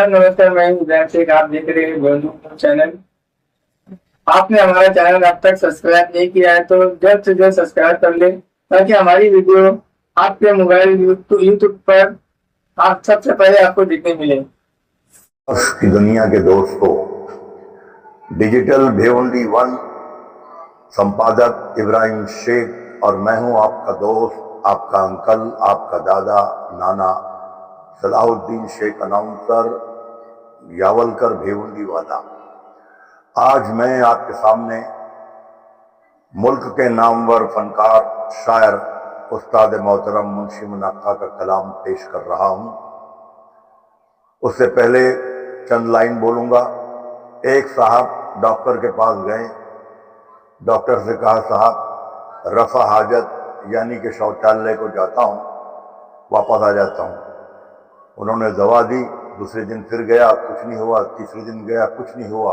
आदाब नमस्कार, मैं हूं उदय शेख। आप देख रहे हैं गोलू चैनल। आपने हमारा चैनल अब तक सब्सक्राइब नहीं किया है तो जल्द से जल्द सब्सक्राइब कर ले, ताकि हमारी वीडियो आपके मोबाइल यूट्यूब पर आप सबसे पहले आपको देखने मिले। की दुनिया के दोस्तों, डिजिटल भिवंडी वन संपादक इब्राहिम शेख और मैं हूं आपका दोस्त, आपका अंकल, आपका दादा नाना सलाहुद्दीन शेख, अनाउंसर, यावलकर भिवंडी वाला। आज मैं आपके सामने मुल्क के नामवर फनकार शायर उस्ताद मोहतरम मुंशी मुनक्का का कलाम पेश कर रहा हूं। उससे पहले चंद लाइन बोलूंगा। एक साहब डॉक्टर के पास गए, डॉक्टर से कहा, साहब रफा हाजत यानी कि शौचालय को जाता हूं, वापस आ जाता हूं। उन्होंने दवा दी। दूसरे दिन फिर गया, कुछ नहीं हुआ। तीसरे दिन गया, कुछ नहीं हुआ।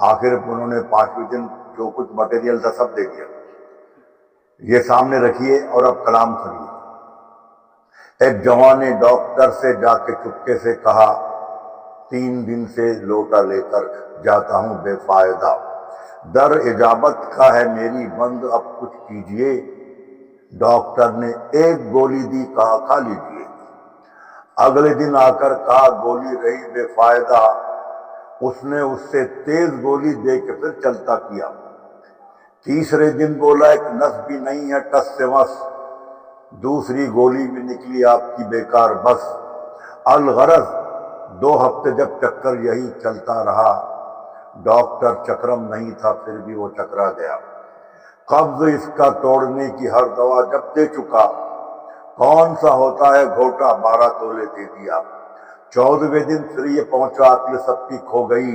आखिर उन्होंने 5वें दिन जो कुछ मटेरियल था सब दे दिया। ये सामने रखिए और अब कलाम सुनिए। एक जवान ने डॉक्टर से जाके चुपके से कहा, 3 दिन से लोटा लेकर जाता हूं बेफायदा, दर इजाबत का है मेरी बंद, अब कुछ कीजिए। डॉक्टर ने एक गोली दी, कहा खा लीजिए। अगले दिन आकर कहा, गोली रही बेफायदा। उसने उससे तेज गोली दे के फिर चलता किया। तीसरे दिन बोला, एक नस भी नहीं है टस से मस, दूसरी गोली भी निकली आपकी बेकार बस। अलगरज 2 हफ्ते जब चक्कर यही चलता रहा, डॉक्टर चक्रम नहीं था फिर भी वो चकरा गया। कब्ज इसका तोड़ने की हर दवा जब दे चुका, कौन सा होता है घोटा 12 तोले दे दिया। 14वें दिन फिर ये पहुंचा, अक्ल सबकी खो गई।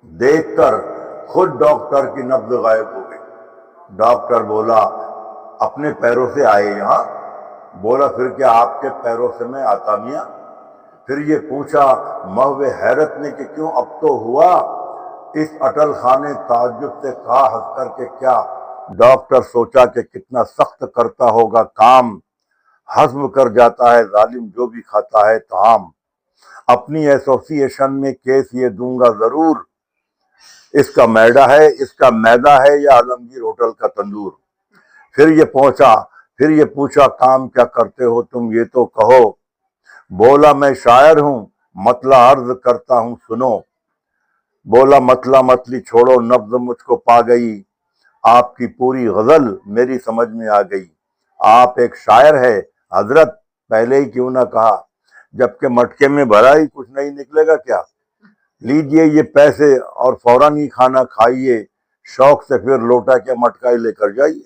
देखकर खुद डॉक्टर की नब्ज गायब हो गई। डॉक्टर बोला, अपने पैरों से आए यहां? बोला, फिर क्या आपके पैरों से मैं आता मियां? फिर ये पूछा महवे हैरत ने कि क्यों अब तो हुआ? इस अटल खाने ताज्जुब से कहा हंस करके क्या? डॉक्टर सोचा कि कितना सख्त करता होगा काम, हजम कर जाता है जालिम जो भी खाता है ताम। अपनी एसोसिएशन में केस ये दूंगा जरूर, इसका मैदा है या आलमगीर होटल का तंदूर। फिर ये पूछा काम क्या करते हो तुम ये तो कहो। बोला, मैं शायर हूं, मतला अर्ज करता हूं सुनो। बोला, मतला मतली छोड़ो, नब्ज मुझको पा गई, आपकी पूरी गजल मेरी समझ में आ गई। आप एक शायर है हजरत, पहले ही क्यों ना कहा, जबकि मटके में भरा ही कुछ नहीं निकलेगा क्या? लीजिए ये पैसे और फौरन ही खाना खाइए, शौक से फिर लोटा के मटका ही लेकर जाइए।